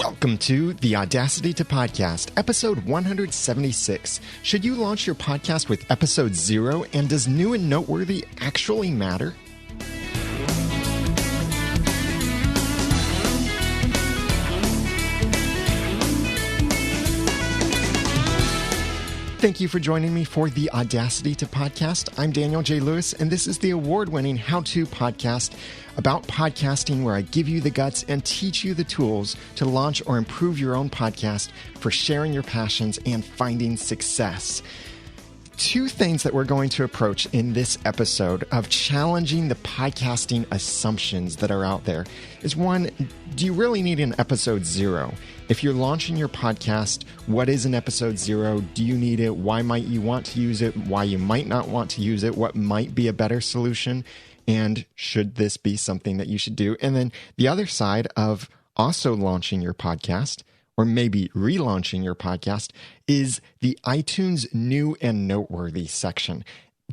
Welcome to the Audacity to Podcast, episode 176. Should you launch your podcast with episode 0, and does new and noteworthy actually matter? Thank you for joining me for the Audacity to Podcast. I'm Daniel J. Lewis, and this is the award-winning how-to podcast about podcasting where I give you the guts and teach you the tools to launch or improve your own podcast for sharing your passions and finding success. Two things that we're going to approach in this episode of challenging the podcasting assumptions that are out there is one, do you really need an episode 0? If you're launching your podcast, what is an episode 0? Do you need it? Why might you want to use it? Why you might not want to use it? What might be a better solution? And should this be something that you should do? And then the other side of also launching your podcast, or maybe relaunching your podcast, is the iTunes new and noteworthy section.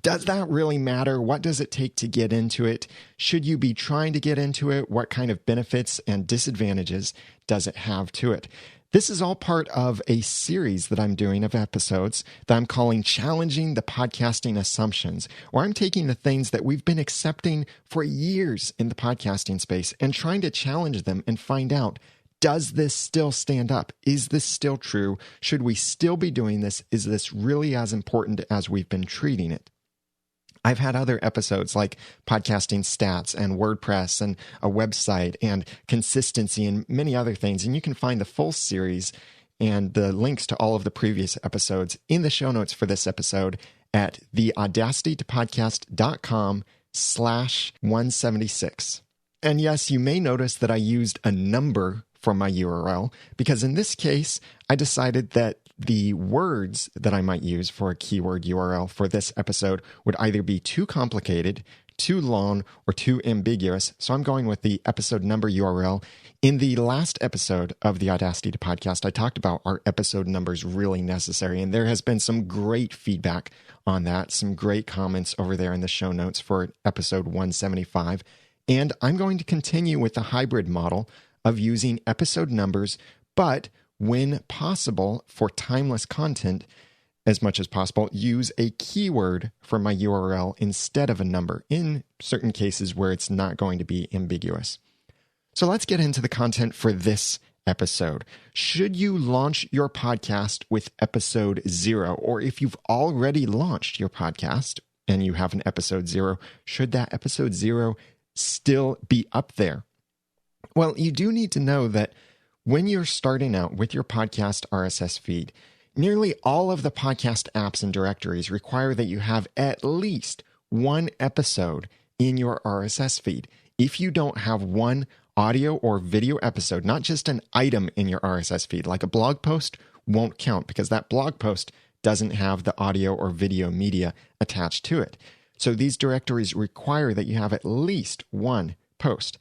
Does that really matter? What does it take to get into it? Should you be trying to get into it? What kind of benefits and disadvantages does it have to it? This is all part of a series that I'm doing of episodes that I'm calling Challenging the Podcasting Assumptions, where I'm taking the things that we've been accepting for years in the podcasting space and trying to challenge them and find out, does this still stand up? Is this still true? Should we still be doing this? Is this really as important as we've been treating it? I've had other episodes like podcasting stats and WordPress and a website and consistency and many other things. And you can find the full series and the links to all of the previous episodes in the show notes for this episode at theaudacitytopodcast.com/176. And yes, you may notice that I used a number for my URL because in this case, I decided that the words that I might use for a keyword URL for this episode would either be too complicated, too long, or too ambiguous. So I'm going with the episode number URL. In the last episode of the Audacity to Podcast, I talked about are episode numbers really necessary? And there has been some great feedback on that, some great comments over there in the show notes for episode 175. And I'm going to continue with the hybrid model of using episode numbers, but when possible, for timeless content, as much as possible, use a keyword for my URL instead of a number in certain cases where it's not going to be ambiguous. So let's get into the content for this episode. Should you launch your podcast with episode 0, or if you've already launched your podcast and you have an episode 0, should that episode 0 still be up there? Well, you do need to know that when you're starting out with your podcast RSS feed, nearly all of the podcast apps and directories require that you have at least one episode in your RSS feed. If you don't have one audio or video episode, not just an item in your RSS feed, like a blog post won't count because that blog post doesn't have the audio or video media attached to it. So these directories require that you have at least one post.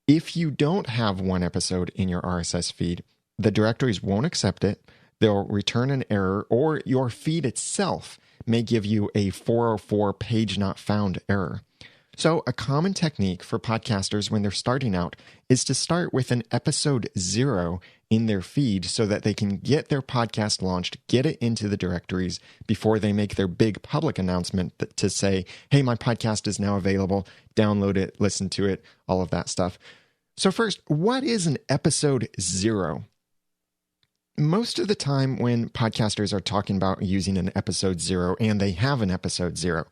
If you don't have one episode in your RSS feed, the directories won't accept it. They'll return an error, or your feed itself may give you a 404 page not found error. So a common technique for podcasters when they're starting out is to start with an episode 0 in their feed so that they can get their podcast launched, get it into the directories before they make their big public announcement to say, hey, my podcast is now available, download it, listen to it, all of that stuff. So first, what is an episode 0? Most of the time when podcasters are talking about using an episode 0 and they have an episode 0,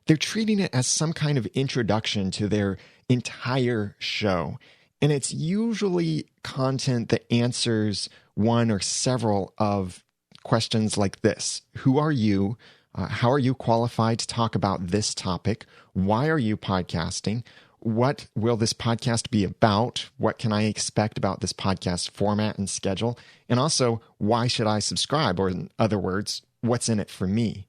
they're treating it as some kind of introduction to their entire show. And it's usually content that answers one or several of questions like this. Who are you? How are you qualified to talk about this topic? Why are you podcasting? What will this podcast be about? What can I expect about this podcast format and schedule? And also, why should I subscribe? Or in other words, what's in it for me?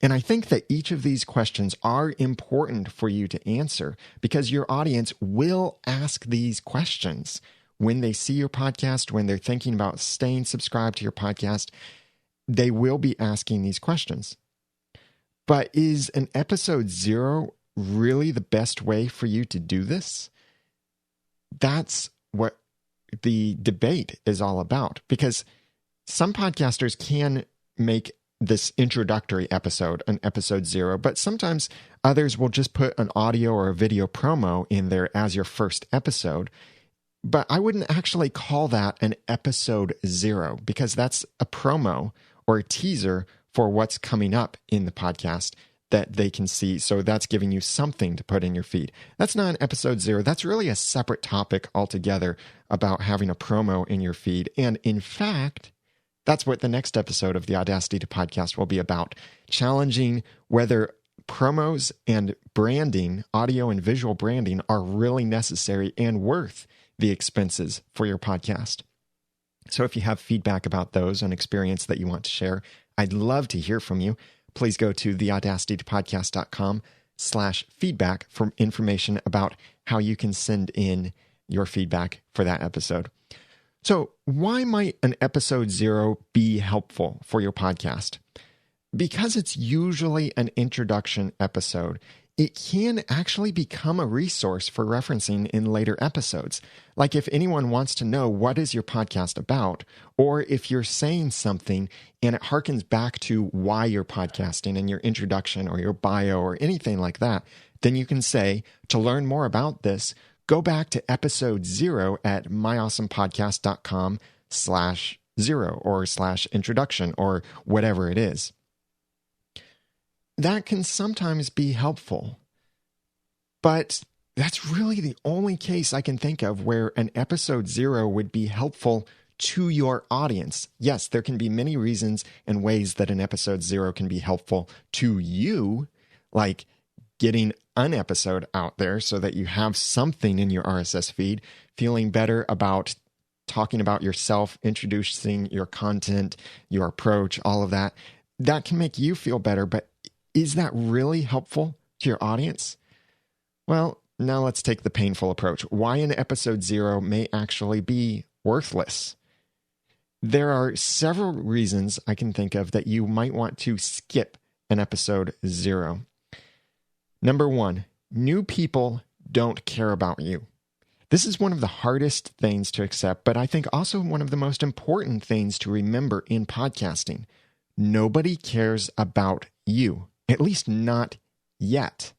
And I think that each of these questions are important for you to answer because your audience will ask these questions when they see your podcast, when they're thinking about staying subscribed to your podcast. They will be asking these questions. But is an episode 0 really the best way for you to do this? That's what the debate is all about, because some podcasters can make this introductory episode an episode 0, but sometimes others will just put an audio or a video promo in there as your first episode. But I wouldn't actually call that an episode 0, because that's a promo or a teaser for what's coming up in the podcast that they can see. So that's giving you something to put in your feed. That's not an episode 0. That's really a separate topic altogether about having a promo in your feed. And in fact, that's what the next episode of the Audacity to Podcast will be about, challenging whether promos and branding, audio and visual branding, are really necessary and worth the expenses for your podcast. So if you have feedback about those, an experience that you want to share, I'd love to hear from you. Please go to theaudacitytopodcast.com/feedback for information about how you can send in your feedback for that episode. So why might an episode 0 be helpful for your podcast? Because it's usually an introduction episode, it can actually become a resource for referencing in later episodes. Like if anyone wants to know what is your podcast about, or if you're saying something and it harkens back to why you're podcasting in your introduction or your bio or anything like that, then you can say, to learn more about this, go back to episode 0 at myawesomepodcast.com/0 or /introduction or whatever it is. That can sometimes be helpful, but that's really the only case I can think of where an episode 0 would be helpful to your audience. Yes, there can be many reasons and ways that an episode 0 can be helpful to you, like getting an episode out there so that you have something in your RSS feed, feeling better about talking about yourself, introducing your content, your approach, all of that. That can make you feel better, but is that really helpful to your audience? Well, now let's take the painful approach. Why an episode 0 may actually be worthless. There are several reasons I can think of that you might want to skip an episode 0. Number 1, new people don't care about you. This is one of the hardest things to accept, but I think also one of the most important things to remember in podcasting. Nobody cares about you, at least not yet.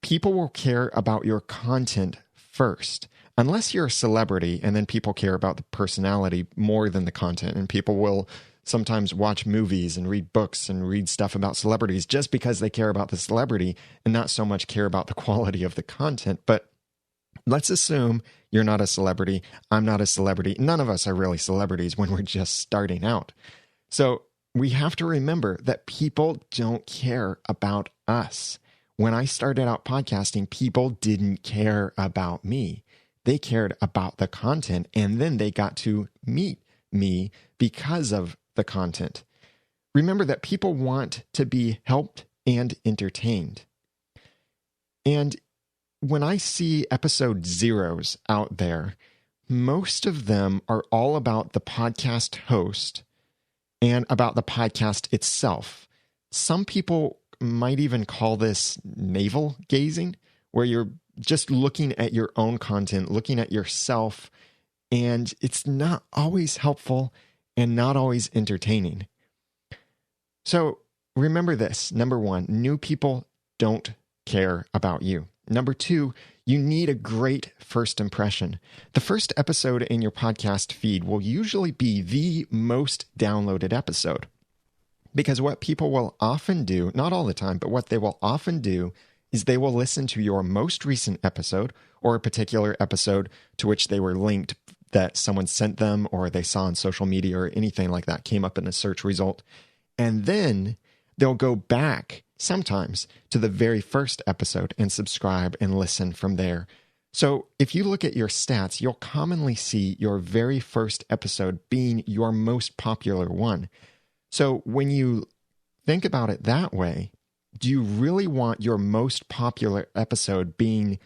People will care about your content first, unless you're a celebrity, and then people care about the personality more than the content, and people will sometimes watch movies and read books and read stuff about celebrities just because they care about the celebrity and not so much care about the quality of the content. But let's assume you're not a celebrity. I'm not a celebrity. None of us are really celebrities when we're just starting out. So we have to remember that people don't care about us. When I started out podcasting, people didn't care about me. They cared about the content, and then they got to meet me because of the content. Remember that people want to be helped and entertained. And when I see episode 0s out there, most of them are all about the podcast host and about the podcast itself. Some people might even call this navel gazing, where you're just looking at your own content, looking at yourself, and it's not always helpful and not always entertaining. So remember this. Number 1, new people don't care about you. Number 2, you need a great first impression. The first episode in your podcast feed will usually be the most downloaded episode. Because what people will often do, not all the time, but what they will often do is they will listen to your most recent episode or a particular episode to which they were linked that someone sent them or they saw on social media or anything like that came up in a search result. And then they'll go back sometimes to the very first episode and subscribe and listen from there. So if you look at your stats, you'll commonly see your very first episode being your most popular one. So when you think about it that way, do you really want your most popular episode being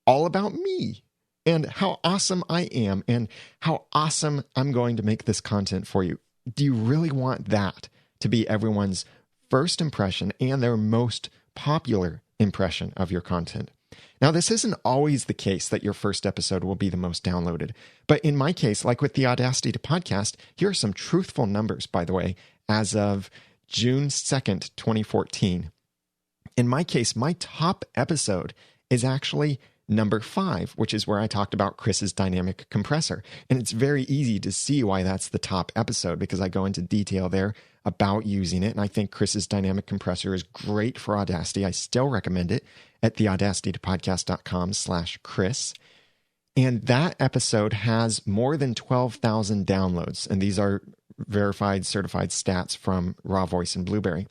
all about me and how awesome I am and how awesome I'm going to make this content for you? Do you really want that to be everyone's first impression and their most popular impression of your content? Now, this isn't always the case that your first episode will be the most downloaded. But in my case, like with the Audacity to Podcast, here are some truthful numbers, by the way, as of June 2nd, 2014. In my case, my top episode is actually number 5, which is where I talked about Chris's dynamic compressor. And it's very easy to see why that's the top episode because I go into detail there about using it. And I think Chris's dynamic compressor is great for Audacity. I still recommend it at theaudacitytopodcast.com/Chris. And that episode has more than 12,000 downloads. And these are verified, certified stats from Raw Voice and Blueberry.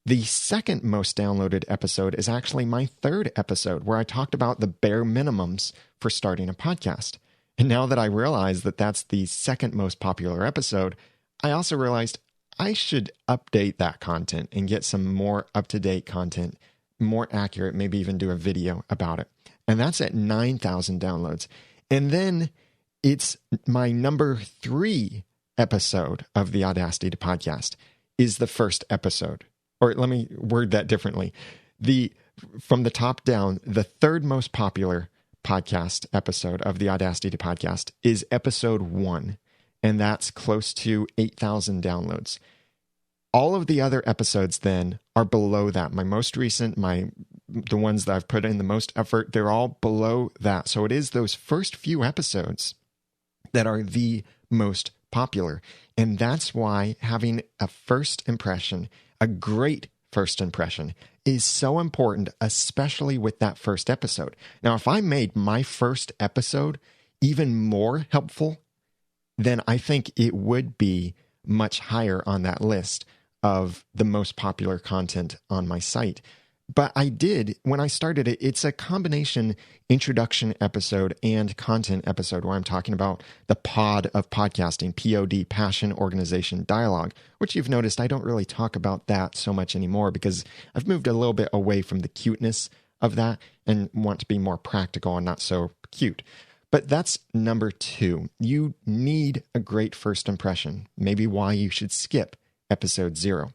The second most downloaded episode is actually my third episode where I talked about the bare minimums for starting a podcast. And now that I realize that that's the second most popular episode, I also realized I should update that content and get some more up-to-date content, more accurate, maybe even do a video about it. And that's at 9,000 downloads. And then it's my number 3 episode of the Audacity to Podcast is the first episode. Or let me word that differently. From the top down, the third most popular podcast episode of the Audacity to Podcast is episode 1, and that's close to 8,000 downloads. All of the other episodes then are below that. My most recent, the ones that I've put in the most effort, they're all below that. So it is those first few episodes that are the most popular. And that's why having a first impression, a great first impression, is so important, especially with that first episode. Now, if I made my first episode even more helpful, then I think it would be much higher on that list of the most popular content on my site. But I did, when I started it, it's a combination introduction episode and content episode where I'm talking about the pod of podcasting, POD, passion, organization, dialogue, which you've noticed I don't really talk about that so much anymore because I've moved a little bit away from the cuteness of that and want to be more practical and not so cute. But that's number 2. You need a great first impression, maybe why you should skip episode 0.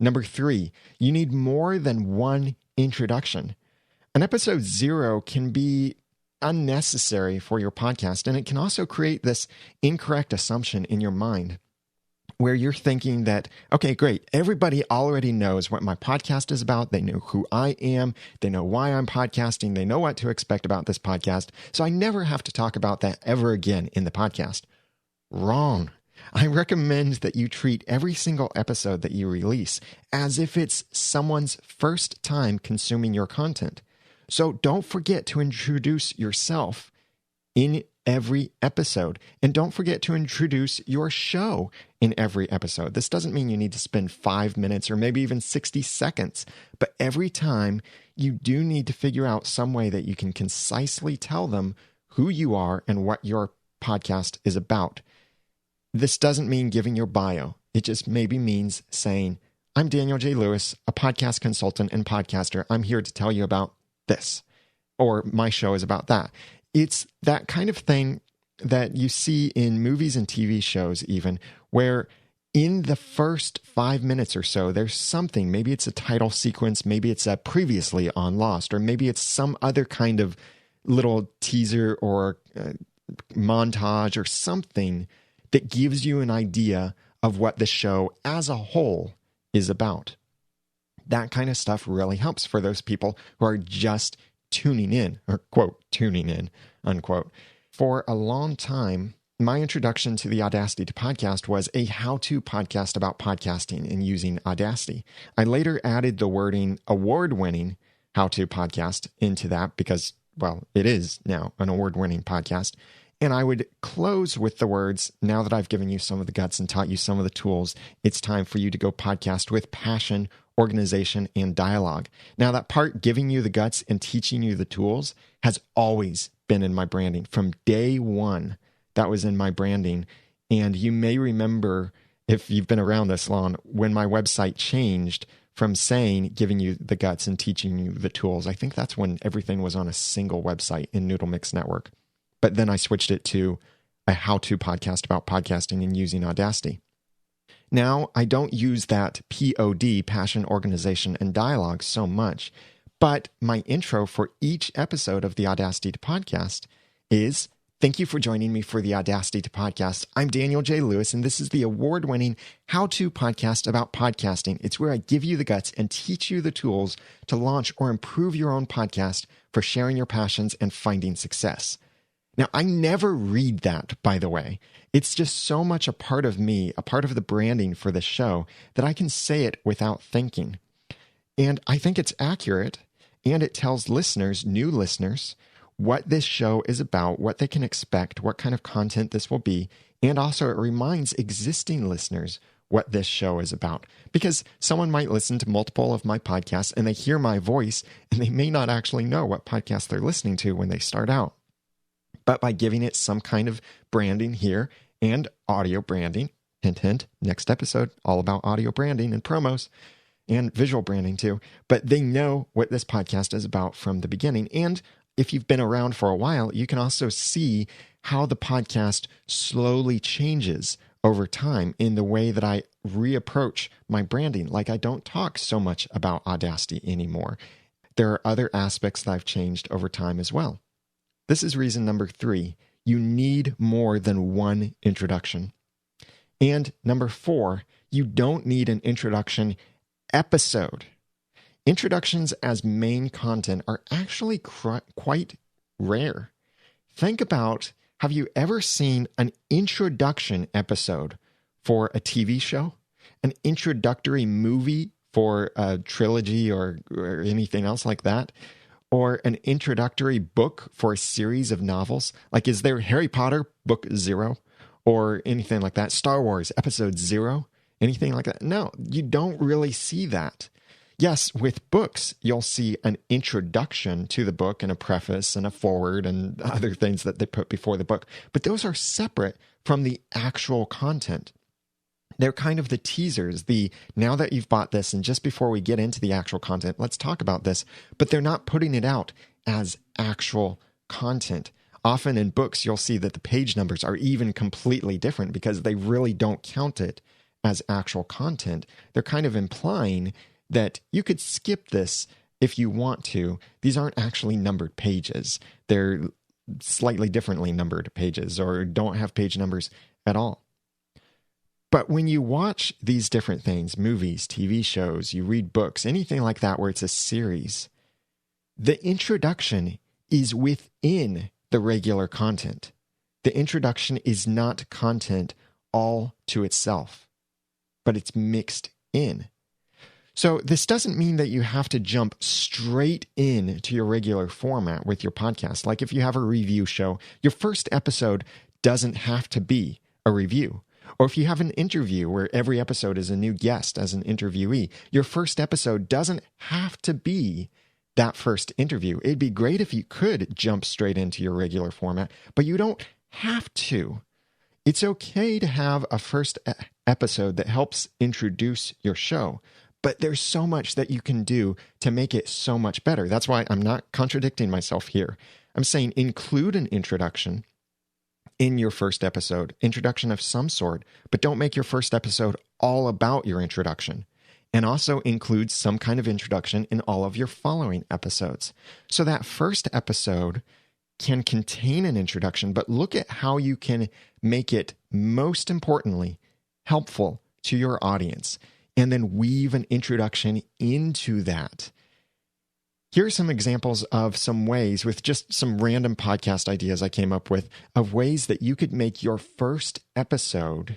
Number 3, you need more than one introduction. An episode 0 can be unnecessary for your podcast, and it can also create this incorrect assumption in your mind where you're thinking that, okay, great, everybody already knows what my podcast is about. They know who I am. They know why I'm podcasting. They know what to expect about this podcast. So I never have to talk about that ever again in the podcast. Wrong. I recommend that you treat every single episode that you release as if it's someone's first time consuming your content. So don't forget to introduce yourself in every episode. And don't forget to introduce your show in every episode. This doesn't mean you need to spend 5 minutes or maybe even 60 seconds, but every time you do need to figure out some way that you can concisely tell them who you are and what your podcast is about. This doesn't mean giving your bio. It just maybe means saying, I'm Daniel J. Lewis, a podcast consultant and podcaster. I'm here to tell you about this, or my show is about that. It's that kind of thing that you see in movies and TV shows even, where in the first 5 minutes or so, there's something, maybe it's a title sequence, maybe it's a previously on Lost, or maybe it's some other kind of little teaser or montage or something that gives you an idea of what the show as a whole is about. That kind of stuff really helps for those people who are just tuning in, or quote, tuning in, unquote. For a long time, my introduction to the Audacity to Podcast was a how-to podcast about podcasting and using Audacity. I later added the wording award-winning how-to podcast into that because, well, it is now an award-winning podcast. And I would close with the words, now that I've given you some of the guts and taught you some of the tools, it's time for you to go podcast with passion, organization, and dialogue. Now, that part, giving you the guts and teaching you the tools, has always been in my branding. From day one, that was in my branding. And you may remember, if you've been around this long, when my website changed from saying giving you the guts and teaching you the tools. I think that's when everything was on a single website in Noodle Mix Network. But then I switched it to a how-to podcast about podcasting and using Audacity. Now, I don't use that POD, passion, organization, and dialogue so much, But my intro for each episode of the Audacity to Podcast is, thank you for joining me for the Audacity to Podcast. I'm Daniel J. Lewis, and this is the award-winning how-to podcast about podcasting. It's where I give you the guts and teach you the tools to launch or improve your own podcast for sharing your passions and finding success. Now, I never read that, by the way. It's just so much a part of me, a part of the branding for the show, that I can say it without thinking. And I think it's accurate, and it tells listeners, new listeners, what this show is about, what they can expect, what kind of content this will be, and also it reminds existing listeners what this show is about. Because someone might listen to multiple of my podcasts, and they hear my voice, and they may not actually know what podcast they're listening to when they start out. But by giving it some kind of branding here and audio branding, hint, hint, next episode, all about audio branding and promos and visual branding too. But they know what this podcast is about from the beginning. And if you've been around for a while, you can also see how the podcast slowly changes over time in the way that I reapproach my branding. Like I don't talk so much about Audacity anymore. There are other aspects that I've changed over time as well. This is reason number 3. You need more than one introduction. And number 4, you don't need an introduction episode. Introductions as main content are actually quite rare. Think about, have you ever seen an introduction episode for a TV show? An introductory movie for a trilogy or anything else like that? Or an introductory book for a series of novels? Like, is there Harry Potter book 0 or anything like that? Star Wars episode 0? Anything like that? No, you don't really see that. Yes, with books, you'll see an introduction to the book and a preface and a foreword and other things that they put before the book. But those are separate from the actual content. They're kind of the teasers, now that you've bought this and just before we get into the actual content, let's talk about this. But they're not putting it out as actual content. Often in books, you'll see that the page numbers are even completely different because they really don't count it as actual content. They're kind of implying that you could skip this if you want to. These aren't actually numbered pages. They're slightly differently numbered pages or don't have page numbers at all. But when you watch these different things, movies, TV shows, you read books, anything like that where it's a series, the introduction is within the regular content. The introduction is not content all to itself, but it's mixed in. So this doesn't mean that you have to jump straight in to your regular format with your podcast. Like if you have a review show, your first episode doesn't have to be a review. Or if you have an interview where every episode is a new guest as an interviewee, your first episode doesn't have to be that first interview. It'd be great if you could jump straight into your regular format, but you don't have to. It's okay to have a first episode that helps introduce your show, but there's so much that you can do to make it so much better. That's why I'm not contradicting myself here. I'm saying include an introduction in your first episode, introduction of some sort, but don't make your first episode all about your introduction. And also include some kind of introduction in all of your following episodes. So that first episode can contain an introduction, but look at how you can make it, most importantly, helpful to your audience, and then weave an introduction into that. Here are some examples of some ways, with just some random podcast ideas I came up with, of ways that you could make your first episode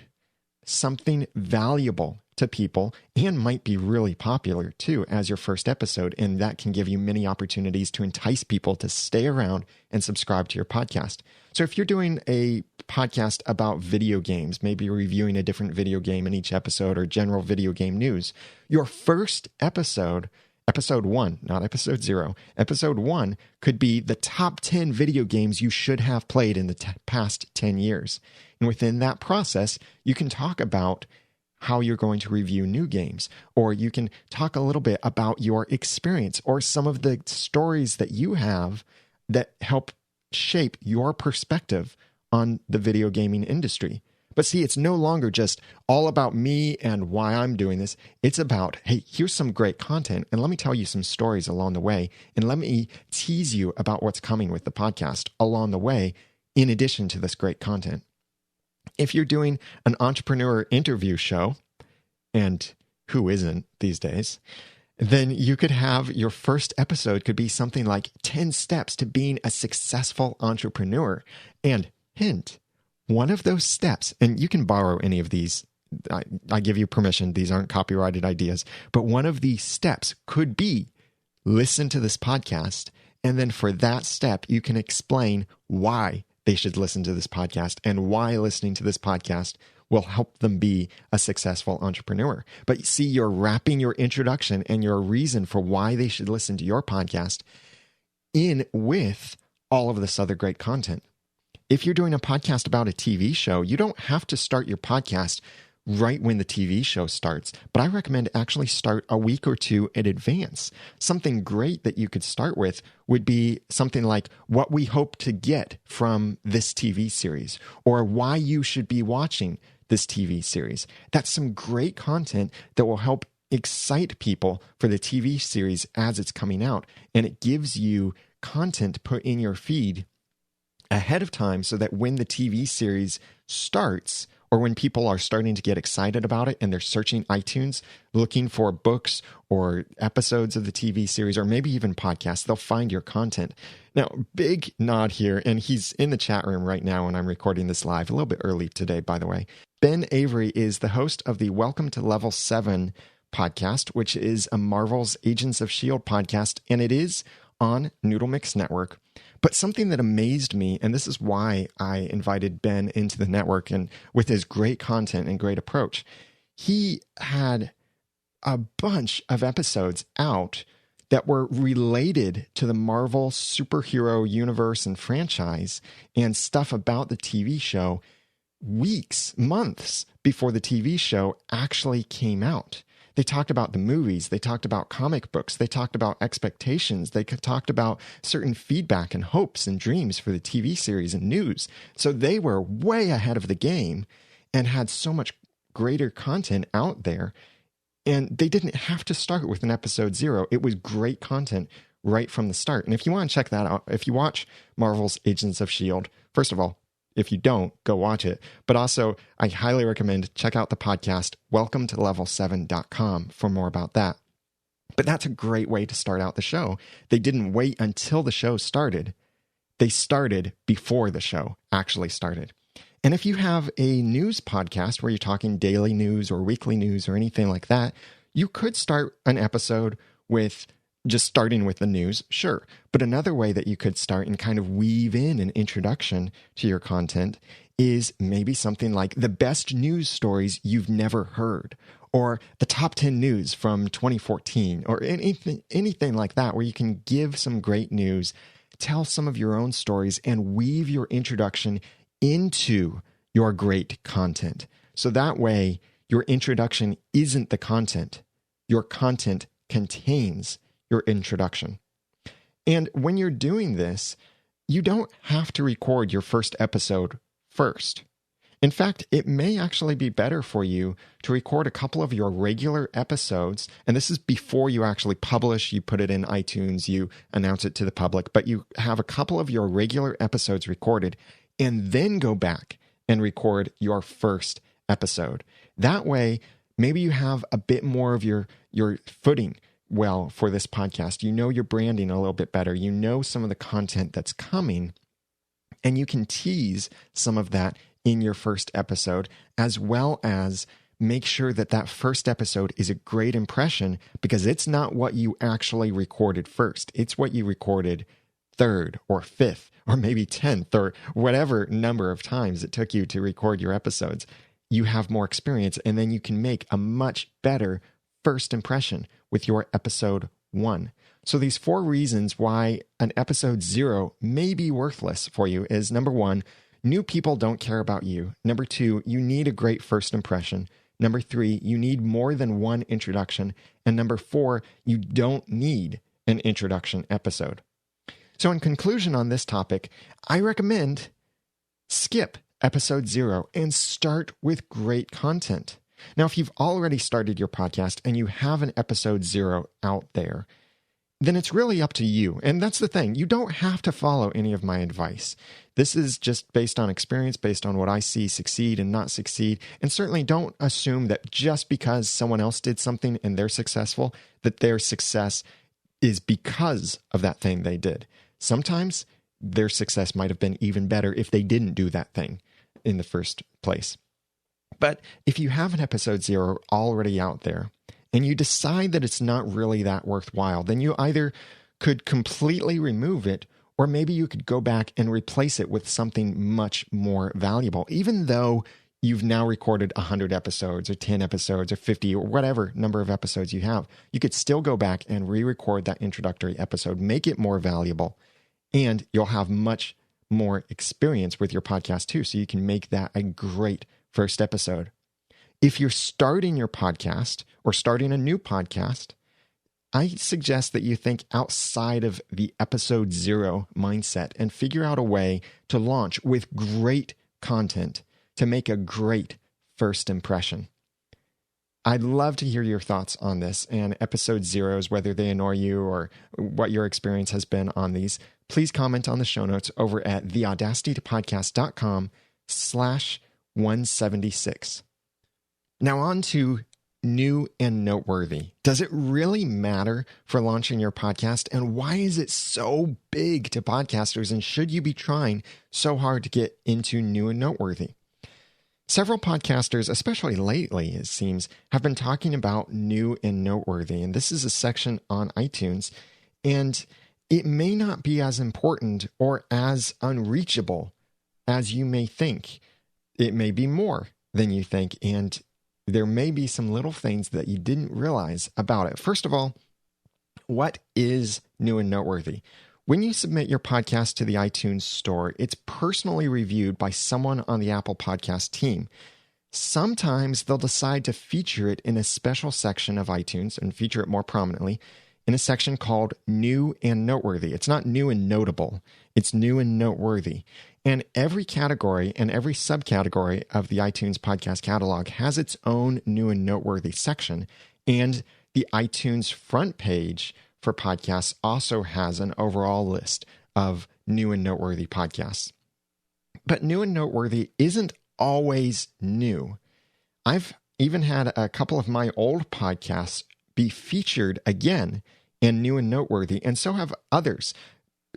something valuable to people and might be really popular too as your first episode. And that can give you many opportunities to entice people to stay around and subscribe to your podcast. So if you're doing a podcast about video games, maybe reviewing a different video game in each episode or general video game news, your first episode, episode 1, not episode 0, episode 1 could be the top 10 video games you should have played in the past 10 years. And within that process, you can talk about how you're going to review new games, or you can talk a little bit about your experience or some of the stories that you have that help shape your perspective on the video gaming industry. But see, it's no longer just all about me and why I'm doing this. It's about, hey, here's some great content, and let me tell you some stories along the way, and let me tease you about what's coming with the podcast along the way, in addition to this great content. If you're doing an entrepreneur interview show, and who isn't these days, then you could have your first episode could be something like 10 steps to being a successful entrepreneur. And hint, one of those steps, and you can borrow any of these, I give you permission, these aren't copyrighted ideas, but one of these steps could be listen to this podcast, and then for that step, you can explain why they should listen to this podcast and why listening to this podcast will help them be a successful entrepreneur. But see, you're wrapping your introduction and your reason for why they should listen to your podcast in with all of this other great content. If you're doing a podcast about a TV show, you don't have to start your podcast right when the TV show starts, but I recommend actually start a week or two in advance. Something great that you could start with would be something like what we hope to get from this TV series, or why you should be watching this TV series. That's some great content that will help excite people for the TV series as it's coming out. And it gives you content put in your feed ahead of time so that when the TV series starts, or when people are starting to get excited about it and they're searching iTunes, looking for books or episodes of the TV series, or maybe even podcasts, they'll find your content. Now, big nod here, and he's in the chat room right now when I'm recording this live, a little bit early today, by the way. Ben Avery is the host of the Welcome to Level 7 podcast, which is a Marvel's Agents of S.H.I.E.L.D. podcast, and it is on Noodle Mix Network. But something that amazed me, and this is why I invited Ben into the network, and with his great content and great approach, he had a bunch of episodes out that were related to the Marvel superhero universe and franchise and stuff about the TV show weeks, months before the TV show actually came out. They talked about the movies, they talked about comic books, they talked about expectations, they talked about certain feedback and hopes and dreams for the TV series and news. So they were way ahead of the game and had so much greater content out there. And they didn't have to start with an episode 0. It was great content right from the start. And if you want to check that out, if you watch Marvel's Agents of S.H.I.E.L.D., first of all, if you don't, go watch it. But also, I highly recommend check out the podcast, welcome-to-level7.com for more about that. But that's a great way to start out the show. They didn't wait until the show started. They started before the show actually started. And if you have a news podcast where you're talking daily news or weekly news or anything like that, you could start an episode with just starting with the news, sure. But another way that you could start and kind of weave in an introduction to your content is maybe something like the best news stories you've never heard, or the top 10 news from 2014, or anything like that, where you can give some great news, tell some of your own stories, and weave your introduction into your great content. So that way, your introduction isn't the content. Your content contains your introduction. And when you're doing this, you don't have to record your first episode first. In fact, it may actually be better for you to record a couple of your regular episodes, and this is before you actually publish, you put it in iTunes, you announce it to the public, but you have a couple of your regular episodes recorded, and then go back and record your first episode. That way, maybe you have a bit more of your footing well for this podcast. You know your branding a little bit better. You know some of the content that's coming, and you can tease some of that in your first episode, as well as make sure that that first episode is a great impression, because it's not what you actually recorded first. It's what you recorded third or fifth or maybe 10th or whatever number of times it took you to record your episodes. You have more experience, and then you can make a much better first impression with your episode 1. So these 4 reasons why an episode 0 may be worthless for you is: number 1, new people don't care about you. Number 2, you need a great first impression. Number 3, you need more than one introduction. And number 4, you don't need an introduction episode. So in conclusion on this topic, I recommend skip episode 0 and start with great content. Now, if you've already started your podcast and you have an episode 0 out there, then it's really up to you. And that's the thing. You don't have to follow any of my advice. This is just based on experience, based on what I see succeed and not succeed. And certainly don't assume that just because someone else did something and they're successful, that their success is because of that thing they did. Sometimes their success might have been even better if they didn't do that thing in the first place. But if you have an episode 0 already out there, and you decide that it's not really that worthwhile, then you either could completely remove it, or maybe you could go back and replace it with something much more valuable. Even though you've now recorded 100 episodes or 10 episodes or 50 or whatever number of episodes you have, you could still go back and re-record that introductory episode, make it more valuable, and you'll have much more experience with your podcast too, so you can make that a great first episode. If you're starting your podcast or starting a new podcast, I suggest that you think outside of the episode 0 mindset and figure out a way to launch with great content to make a great first impression. I'd love to hear your thoughts on this and episode 0s, whether they annoy you or what your experience has been on these. Please comment on the show notes over at theaudacitypodcast.com/176. Now on to new and noteworthy. Does it really matter for launching your podcast? And why is it so big to podcasters? And should you be trying so hard to get into new and noteworthy? Several podcasters, especially lately, it seems, have been talking about new and noteworthy. And this is a section on iTunes. And it may not be as important or as unreachable as you may think. It may be more than you think. And there may be some little things that you didn't realize about it. First of all, what is new and noteworthy? When you submit your podcast to the iTunes store, it's personally reviewed by someone on the Apple Podcast team. Sometimes they'll decide to feature it in a special section of iTunes and feature it more prominently in a section called New and Noteworthy. It's not new and notable. It's new and noteworthy. And every category and every subcategory of the iTunes podcast catalog has its own new and noteworthy section. And the iTunes front page for podcasts also has an overall list of new and noteworthy podcasts. But new and noteworthy isn't always new. I've even had a couple of my old podcasts be featured again in new and noteworthy, and so have others.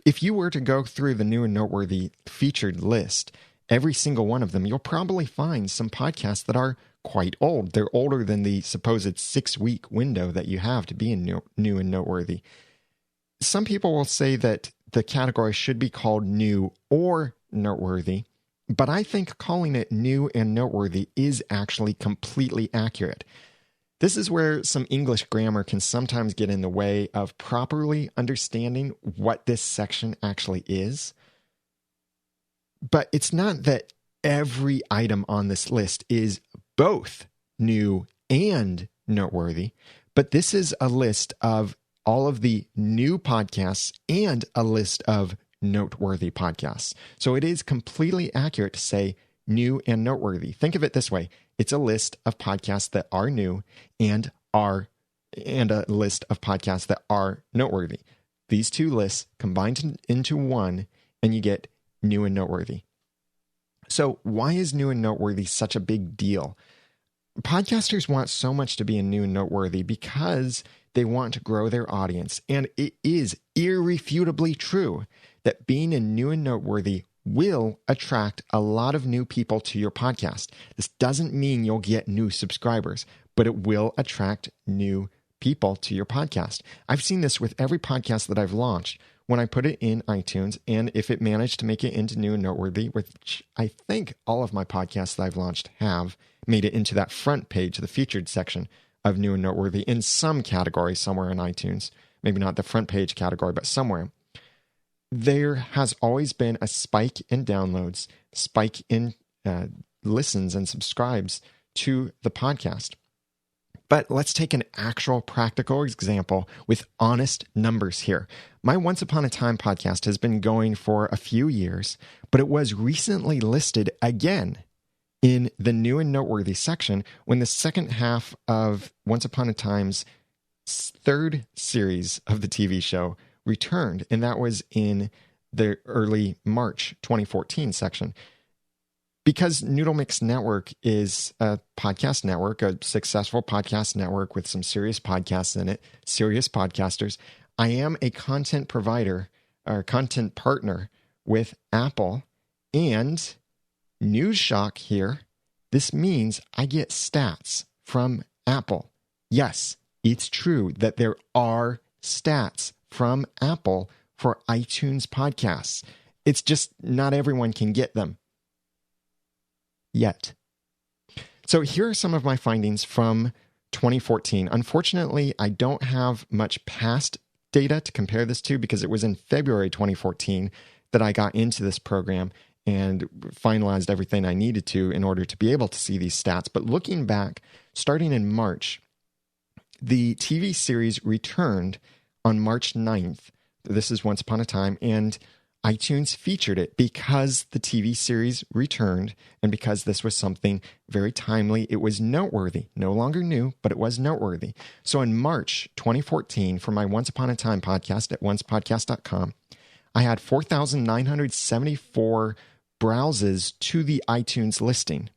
If you were to go through the new and noteworthy featured list, every single one of them, you'll probably find some podcasts that are quite old. They're older than the supposed 6-week window that you have to be in new and noteworthy. Some people will say that the category should be called new or noteworthy, but I think calling it new and noteworthy is actually completely accurate. This is where some English grammar can sometimes get in the way of properly understanding what this section actually is. But it's not that every item on this list is both new and noteworthy, but this is a list of all of the new podcasts and a list of noteworthy podcasts. So it is completely accurate to say new and noteworthy. Think of it this way. It's a list of podcasts that are new and a list of podcasts that are noteworthy. These two lists combined into one, and you get new and noteworthy. So why is new and noteworthy such a big deal? Podcasters want so much to be in new and noteworthy because they want to grow their audience. And it is irrefutably true that being in new and noteworthy will attract a lot of new people to your podcast. This doesn't mean you'll get new subscribers, but it will attract new people to your podcast. I've seen this with every podcast that I've launched. When I put it in iTunes, and if it managed to make it into new and noteworthy, which I think all of my podcasts that I've launched have made it into that front page, the featured section of new and noteworthy in some category somewhere in iTunes, maybe not the front page category, but somewhere. There has always been a spike in downloads, spike in listens and subscribes to the podcast. But let's take an actual practical example with honest numbers here. My Once Upon a Time podcast has been going for a few years, but it was recently listed again in the new and noteworthy section when the second half of Once Upon a Time's third series of the TV show returned, and that was in the early March 2014 section. Because Noodle Mix Network is a podcast network, a successful podcast network with some serious podcasts in it, serious podcasters, I am a content provider or content partner with Apple. And news shock here, this means I get stats from Apple. Yes, it's true that there are stats from Apple for iTunes podcasts. It's just not everyone can get them yet. So here are some of my findings from 2014. Unfortunately, I don't have much past data to compare this to because it was in February 2014 that I got into this program and finalized everything I needed to in order to be able to see these stats. But looking back, starting in March, the TV series returned on March 9th. This is Once Upon a Time, and iTunes featured it because the TV series returned and because this was something very timely. It was noteworthy, no longer new, but it was noteworthy. So in March 2014, for my Once Upon a Time podcast at oncepodcast.com, I had 4,974 browses to the iTunes listing.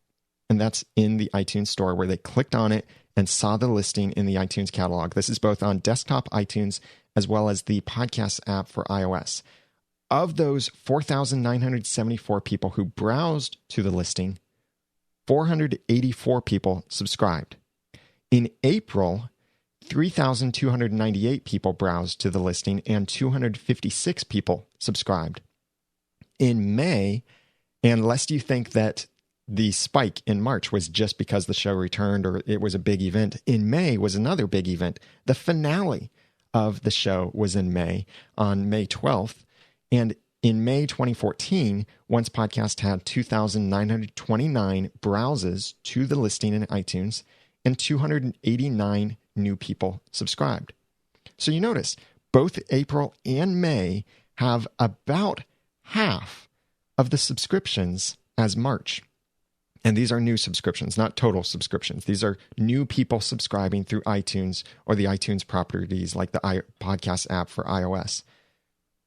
And that's in the iTunes store where they clicked on it and saw the listing in the iTunes catalog. This is both on desktop iTunes as well as the podcast app for iOS. Of those 4,974 people who browsed to the listing, 484 people subscribed. In April, 3,298 people browsed to the listing and 256 people subscribed. In May, and lest you think that the spike in March was just because the show returned or it was a big event, in May was another big event. The finale of the show was in May, on May 12th. And in May 2014, Once Podcast had 2,929 browses to the listing in iTunes and 289 new people subscribed. So you notice both April and May have about half of the subscriptions as March. And these are new subscriptions, not total subscriptions. These are new people subscribing through iTunes or the iTunes properties like the podcast app for iOS.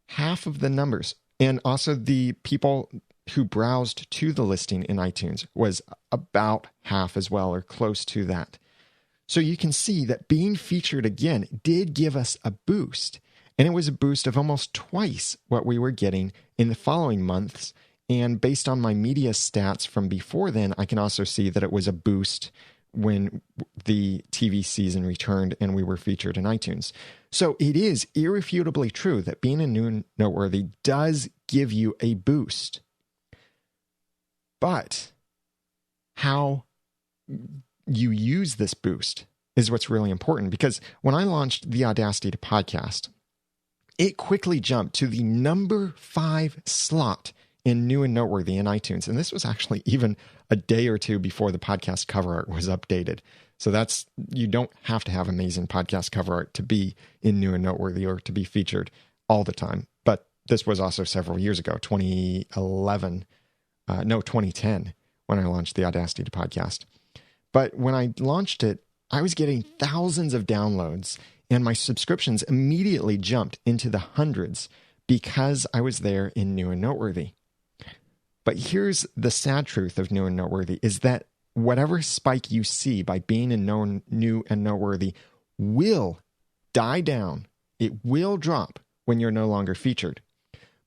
Half of the numbers, and also the people who browsed to the listing in iTunes was about half as well, or close to that. So you can see that being featured again did give us a boost, and it was a boost of almost twice what we were getting in the following months. And based on my media stats from before then, I can also see that it was a boost when the TV season returned and we were featured in iTunes. So it is irrefutably true that being a new and noteworthy does give you a boost. But how you use this boost is what's really important, because when I launched the Audacity to podcast, it quickly jumped to the number 5 slot in new and noteworthy in iTunes. And this was actually even a day or two before the podcast cover art was updated. So you don't have to have amazing podcast cover art to be in new and noteworthy or to be featured all the time. But this was also several years ago, 2010, when I launched the Audacity to podcast. But when I launched it, I was getting thousands of downloads, and my subscriptions immediately jumped into the hundreds because I was there in new and noteworthy. But here's the sad truth of new and noteworthy is that whatever spike you see by being in new and noteworthy will die down. It will drop when you're no longer featured.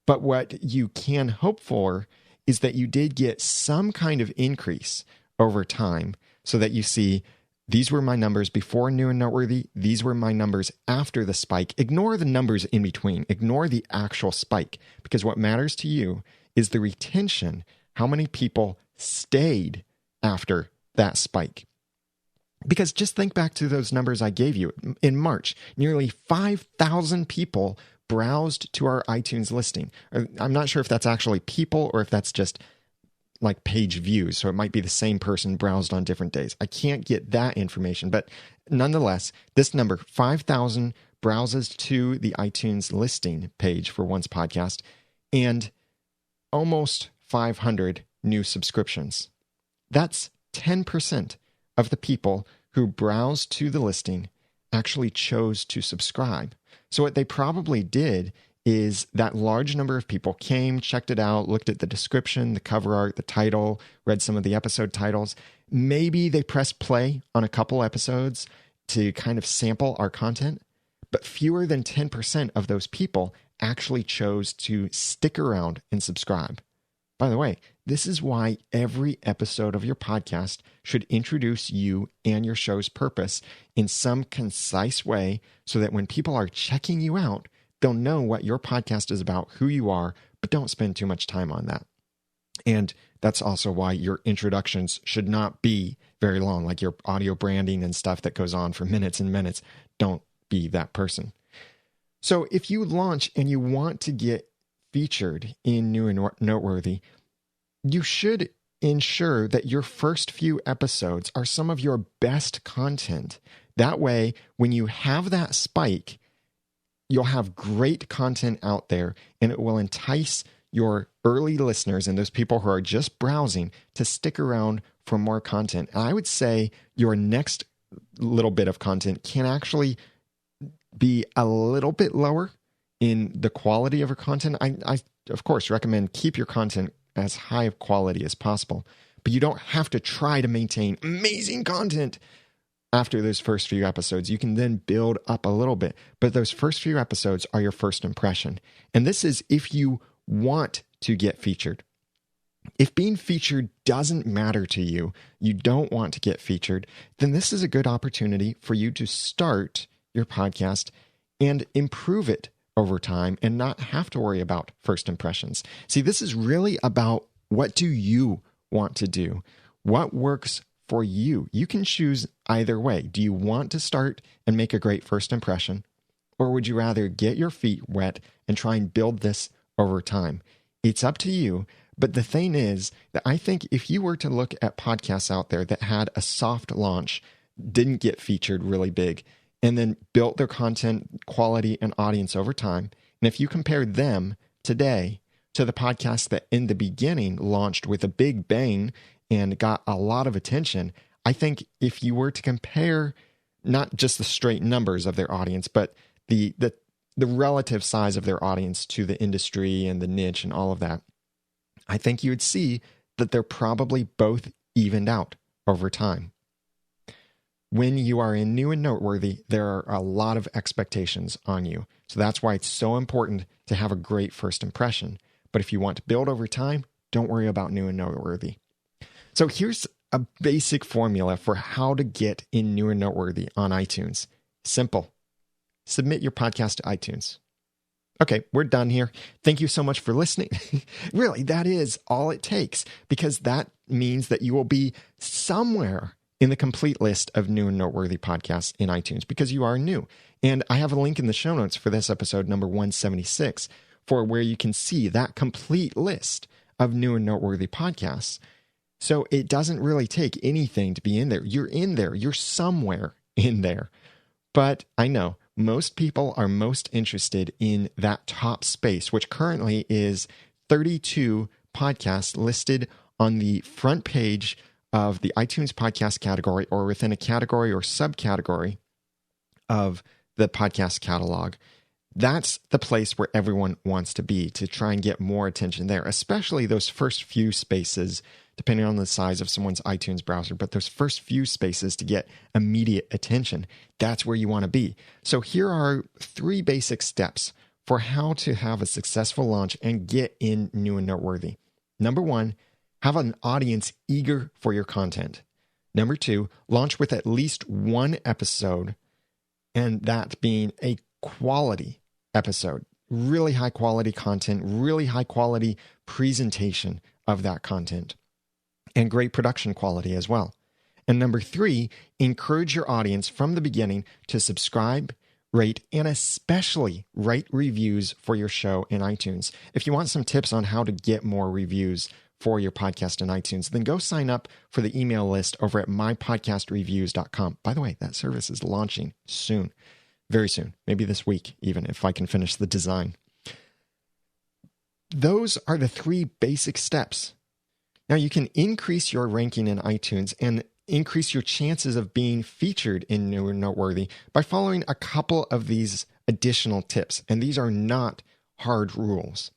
But what you can hope for is that you did get some kind of increase over time so that you see these were my numbers before new and noteworthy. These were my numbers after the spike. Ignore the numbers in between. Ignore the actual spike, because what matters to you is the retention, how many people stayed after that spike. Because just think back to those numbers I gave you. In March, nearly 5,000 people browsed to our iTunes listing. I'm not sure if that's actually people or if that's just like page views. So it might be the same person browsed on different days. I can't get that information. But nonetheless, this number, 5,000 browses to the iTunes listing page for one's podcast and almost 500 new subscriptions. That's 10% of the people who browsed to the listing actually chose to subscribe. So what they probably did is that large number of people came, checked it out, looked at the description, the cover art, the title, read some of the episode titles. Maybe they pressed play on a couple episodes to kind of sample our content, but fewer than 10% of those people actually chose to stick around and subscribe. By the way, this is why every episode of your podcast should introduce you and your show's purpose in some concise way so that when people are checking you out, they'll know what your podcast is about, who you are, but don't spend too much time on that. And that's also why your introductions should not be very long, like your audio branding and stuff that goes on for minutes and minutes. Don't be that person. So if you launch and you want to get featured in New and Noteworthy, you should ensure that your first few episodes are some of your best content. That way, when you have that spike, you'll have great content out there and it will entice your early listeners and those people who are just browsing to stick around for more content. And I would say your next little bit of content can actually be a little bit lower in the quality of your content. I of course, recommend keep your content as high of quality as possible, but you don't have to try to maintain amazing content after those first few episodes. You can then build up a little bit, but those first few episodes are your first impression. And this is if you want to get featured. If being featured doesn't matter to you, you don't want to get featured, then this is a good opportunity for you to start your podcast and improve it over time and not have to worry about first impressions. See, this is really about what do you want to do? What works for you? You can choose either way. Do you want to start and make a great first impression? Or would you rather get your feet wet and try and build this over time? It's up to you. But the thing is that I think if you were to look at podcasts out there that had a soft launch, didn't get featured really big, and then built their content quality and audience over time, and if you compare them today to the podcasts that in the beginning launched with a big bang and got a lot of attention, I think if you were to compare not just the straight numbers of their audience, but the relative size of their audience to the industry and the niche and all of that, I think you would see that they're probably both evened out over time. When you are in New and Noteworthy, there are a lot of expectations on you. So that's why it's so important to have a great first impression. But if you want to build over time, don't worry about New and Noteworthy. So here's a basic formula for how to get in New and Noteworthy on iTunes. Simple. Submit your podcast to iTunes. Okay, we're done here. Thank you so much for listening. Really, that is all it takes, because that means that you will be somewhere in the complete list of New and Noteworthy podcasts in iTunes because you are new. And I have a link in the show notes for this episode number 176 for where you can see that complete list of New and Noteworthy podcasts. So it doesn't really take anything to be in there. You're in there. You're somewhere in there. But I know most people are most interested in that top space, which currently is 32 podcasts listed on the front page of the iTunes podcast category or within a category or subcategory of the podcast catalog. That's the place where everyone wants to be to try and get more attention there, especially those first few spaces, depending on the size of someone's iTunes browser, but those first few spaces to get immediate attention. That's where you want to be. So here are 3 basic steps for how to have a successful launch and get in New and Noteworthy. Number 1, have an audience eager for your content. Number 2, launch with at least 1 episode, and that being a quality episode. Really high quality content, really high quality presentation of that content, and great production quality as well. And number 3, encourage your audience from the beginning to subscribe, rate, and especially write reviews for your show in iTunes. If you want some tips on how to get more reviews for your podcast in iTunes, then go sign up for the email list over at mypodcastreviews.com. By the way, that service is launching soon, very soon, maybe this week, even if I can finish the design. Those are the 3 basic steps. Now you can increase your ranking in iTunes and increase your chances of being featured in New and Noteworthy by following a couple of these additional tips. And these are not hard rules.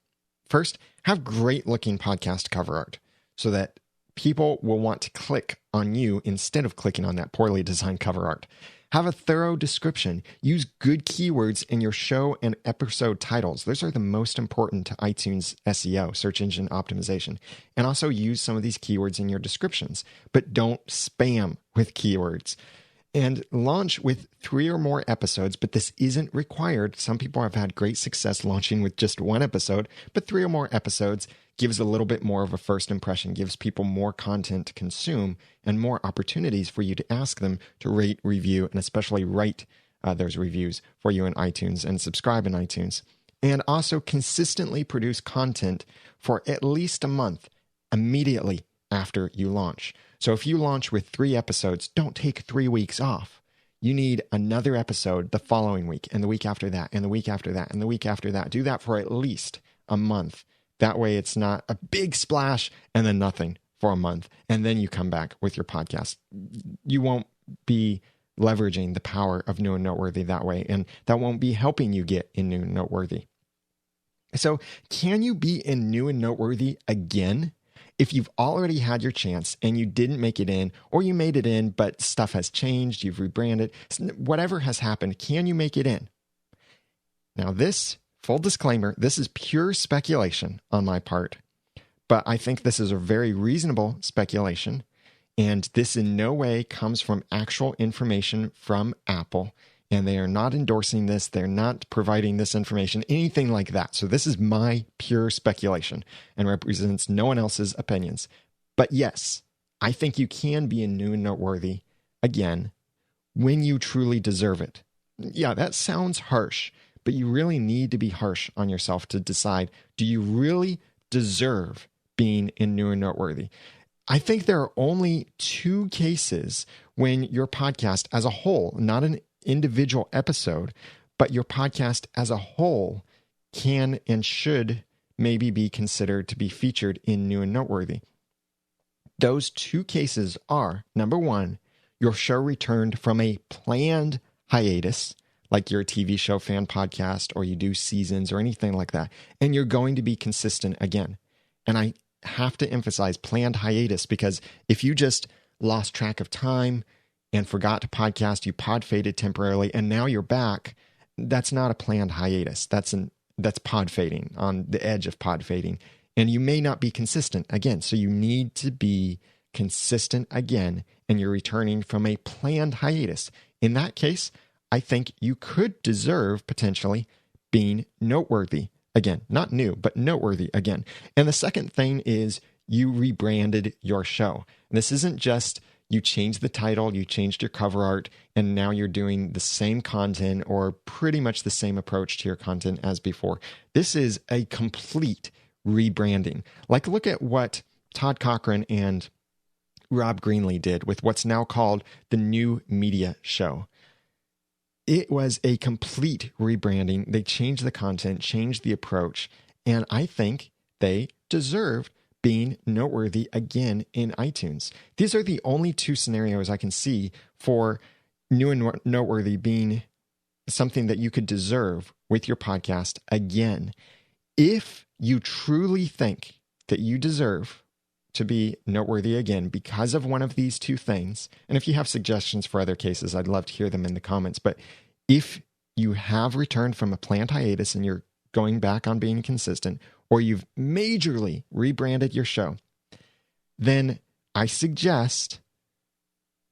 First, have great looking podcast cover art so that people will want to click on you instead of clicking on that poorly designed cover art. Have a thorough description. Use good keywords in your show and episode titles. Those are the most important to iTunes SEO, search engine optimization. And also use some of these keywords in your descriptions, but don't spam with keywords. And launch with 3 or more episodes, but this isn't required. Some people have had great success launching with just 1 episode, but 3 or more episodes gives a little bit more of a first impression, gives people more content to consume and more opportunities for you to ask them to rate, review, and especially write those reviews for you in iTunes and subscribe in iTunes. And also consistently produce content for at least a month immediately after you launch. So if you launch with 3 episodes, don't take 3 weeks off. You need another episode the following week, and the week after that, and the week after that, and the week after that. Do that for at least a month. That way it's not a big splash and then nothing for a month. And then you come back with your podcast. You won't be leveraging the power of New and Noteworthy that way. And that won't be helping you get in New and Noteworthy. So can you be in New and Noteworthy again? If you've already had your chance and you didn't make it in, or you made it in, but stuff has changed, you've rebranded, whatever has happened, can you make it in? Now this, full disclaimer, this is pure speculation on my part, but I think this is a very reasonable speculation, and this in no way comes from actual information from Apple, and they are not endorsing this, they're not providing this information, anything like that. So this is my pure speculation and represents no one else's opinions. But yes, I think you can be in New and Noteworthy again when you truly deserve it. Yeah, that sounds harsh, but you really need to be harsh on yourself to decide, do you really deserve being in New and Noteworthy? I think there are only 2 cases when your podcast as a whole, not an individual episode, but your podcast as a whole can and should maybe be considered to be featured in New and Noteworthy. Those 2 cases are, number 1, your show returned from a planned hiatus, like you're a TV show fan podcast or you do seasons or anything like that, and you're going to be consistent again. And I have to emphasize planned hiatus, because if you just lost track of time and forgot to podcast, you pod faded temporarily, and now you're back, that's not a planned hiatus. That's pod fading, on the edge of pod fading. And you may not be consistent again. So you need to be consistent again, and you're returning from a planned hiatus. In that case, I think you could deserve potentially being noteworthy again. Not new, but noteworthy again. And the second thing is you rebranded your show. And this isn't just you changed the title, you changed your cover art, and now you're doing the same content or pretty much the same approach to your content as before. This is a complete rebranding. Like, look at what Todd Cochran and Rob Greenlee did with what's now called the New Media Show. It was a complete rebranding. They changed the content, changed the approach, and I think they deserved being noteworthy again in iTunes. These are the only 2 scenarios I can see for New and Noteworthy being something that you could deserve with your podcast again. If you truly think that you deserve to be noteworthy again because of one of these 2 things, and if you have suggestions for other cases, I'd love to hear them in the comments. But if you have returned from a planned hiatus and you're going back on being consistent, or you've majorly rebranded your show, then I suggest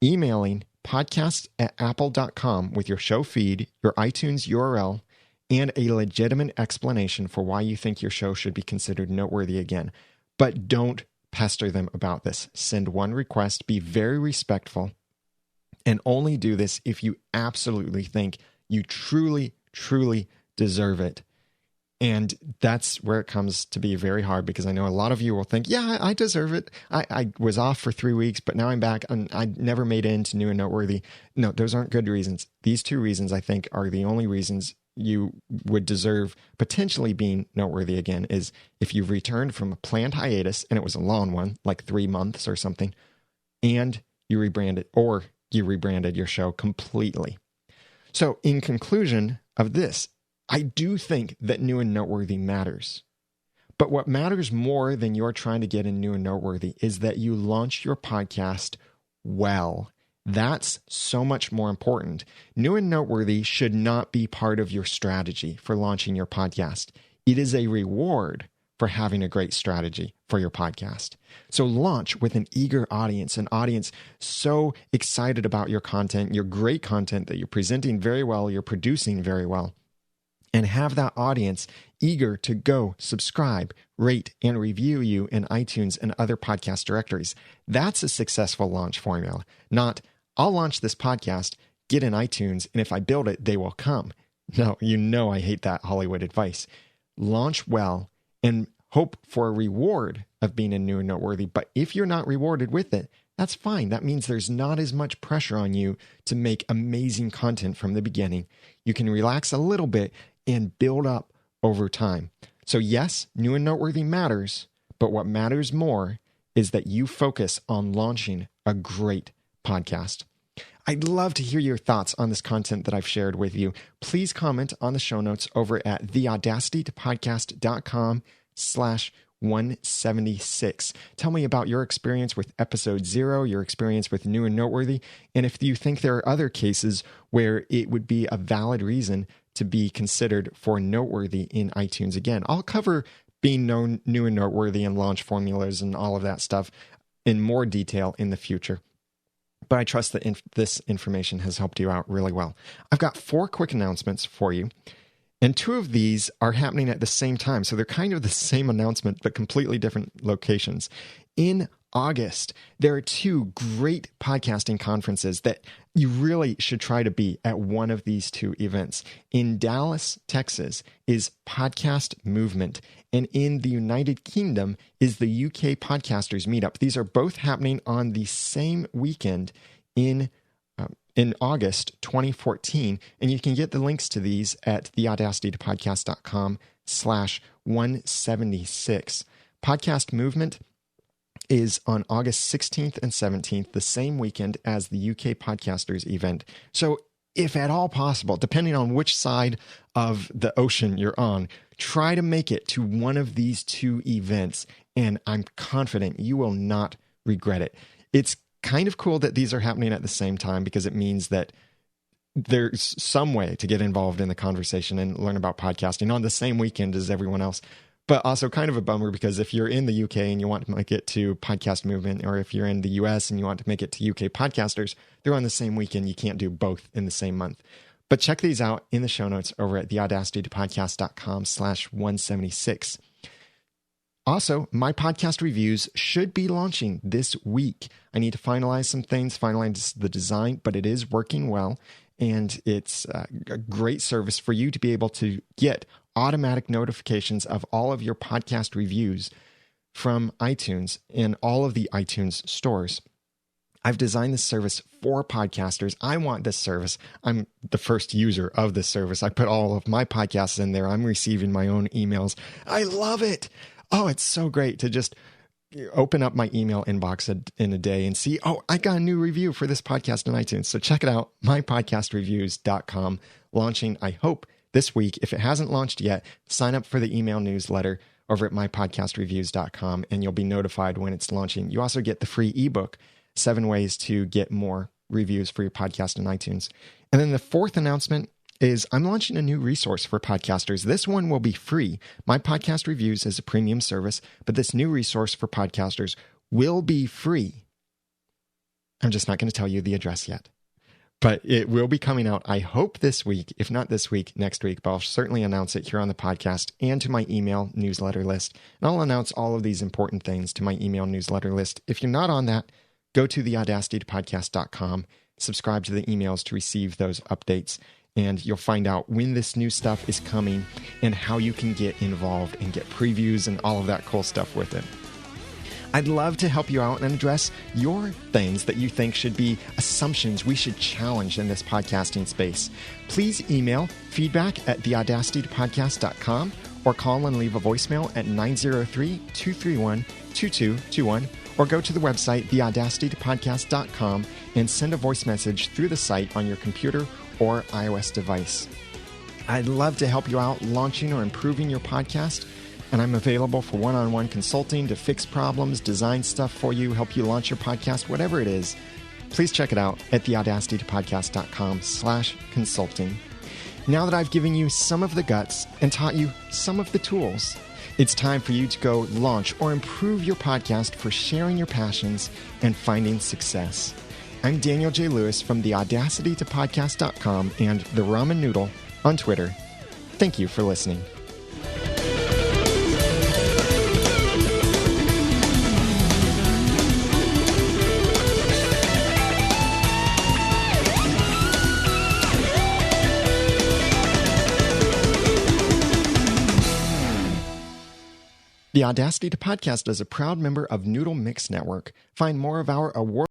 emailing podcast@apple.com with your show feed, your iTunes URL, and a legitimate explanation for why you think your show should be considered noteworthy again. But don't pester them about this. Send one request, be very respectful, and only do this if you absolutely think you truly, truly deserve it. And that's where it comes to be very hard, because I know a lot of you will think, yeah, I deserve it. I was off for 3 weeks, but now I'm back and I never made it into New and Noteworthy. No, those aren't good reasons. These 2 reasons, I think, are the only reasons you would deserve potentially being noteworthy again, is if you've returned from a planned hiatus, and it was a long one, like 3 months or something, and you rebranded your show completely. So in conclusion of this, I do think that New and Noteworthy matters. But what matters more than you're trying to get in New and Noteworthy is that you launch your podcast well. That's so much more important. New and Noteworthy should not be part of your strategy for launching your podcast. It is a reward for having a great strategy for your podcast. So launch with an eager audience, an audience so excited about your content, your great content that you're presenting very well, you're producing very well, and have that audience eager to go subscribe, rate, and review you in iTunes and other podcast directories. That's a successful launch formula, not I'll launch this podcast, get in iTunes, and if I build it, they will come. No, you know I hate that Hollywood advice. Launch well and hope for a reward of being a New and Noteworthy. But if you're not rewarded with it, that's fine. That means there's not as much pressure on you to make amazing content from the beginning. You can relax a little bit and build up over time. So yes, New and Noteworthy matters, but what matters more is that you focus on launching a great podcast. I'd love to hear your thoughts on this content that I've shared with you. Please comment on the show notes over at theaudacitytopodcast.com/176. Tell me about your experience with episode 0, your experience with New and Noteworthy, and if you think there are other cases where it would be a valid reason to be considered for Noteworthy in iTunes again. I'll cover being known New and Noteworthy and launch formulas and all of that stuff in more detail in the future. But I trust that this information has helped you out really well. I've got 4 quick announcements for you, and 2 of these are happening at the same time. So they're kind of the same announcement, but completely different locations. In August, there are 2 great podcasting conferences that you really should try to be at one of these 2 events. In Dallas, Texas is Podcast Movement, and in the United Kingdom is the UK Podcasters Meetup. These are both happening on the same weekend in August 2014, and you can get the links to these at theaudacitytopodcast.com/176. Podcast Movement is on August 16th and 17th, the same weekend as the UK Podcasters event. So if at all possible, depending on which side of the ocean you're on, try to make it to one of these 2 events, and I'm confident you will not regret it. It's kind of cool that these are happening at the same time, because it means that there's some way to get involved in the conversation and learn about podcasting on the same weekend as everyone else. But also kind of a bummer, because if you're in the UK and you want to make it to Podcast Movement, or if you're in the US and you want to make it to UK Podcasters, they're on the same weekend. You can't do both in the same month. But check these out in the show notes over at theaudacitytopodcast.com/176. Also, my podcast reviews should be launching this week. I need to finalize some things, finalize the design, but it is working well. And it's a great service for you to be able to get automatic notifications of all of your podcast reviews from iTunes and all of the iTunes stores. I've designed this service for podcasters. I want this service. I'm the first user of this service. I put all of my podcasts in there. I'm receiving my own emails. I love it. Oh, it's so great to just open up my email inbox in a day and see, oh, I got a new review for this podcast in iTunes. So check it out, mypodcastreviews.com, launching, I hope, this week. If it hasn't launched yet, sign up for the email newsletter over at mypodcastreviews.com, and you'll be notified when it's launching. You also get the free ebook, 7 ways to get more reviews for your podcast in iTunes. And then the 4th announcement is I'm launching a new resource for podcasters. This one will be free. My Podcast Reviews is a premium service, but this new resource for podcasters will be free. I'm just not going to tell you the address yet, but it will be coming out, I hope, this week. If not this week, next week, but I'll certainly announce it here on the podcast and to my email newsletter list. And I'll announce all of these important things to my email newsletter list. If you're not on that, go to theaudacitytopodcast.com, subscribe to the emails to receive those updates. and you'll find out when this new stuff is coming and how you can get involved and get previews and all of that cool stuff with it. I'd love to help you out and address your things that you think should be assumptions we should challenge in this podcasting space. Please email feedback@theaudacitypodcast.com or call and leave a voicemail at 903-231-2221 or go to the website theaudacitypodcast.com and send a voice message through the site on your computer or iOS device. I'd love to help you out launching or improving your podcast, and I'm available for one-on-one consulting to fix problems, design stuff for you, help you launch your podcast, whatever it is. Please check it out at theaudacitypodcast.com/consulting. Now that I've given you some of the guts and taught you some of the tools, it's time for you to go launch or improve your podcast for sharing your passions and finding success. I'm Daniel J. Lewis from theaudacitytopodcast.com and the Ramen Noodle on Twitter. Thank you for listening. The Audacity to Podcast is a proud member of Noodle Mix Network. Find more of our award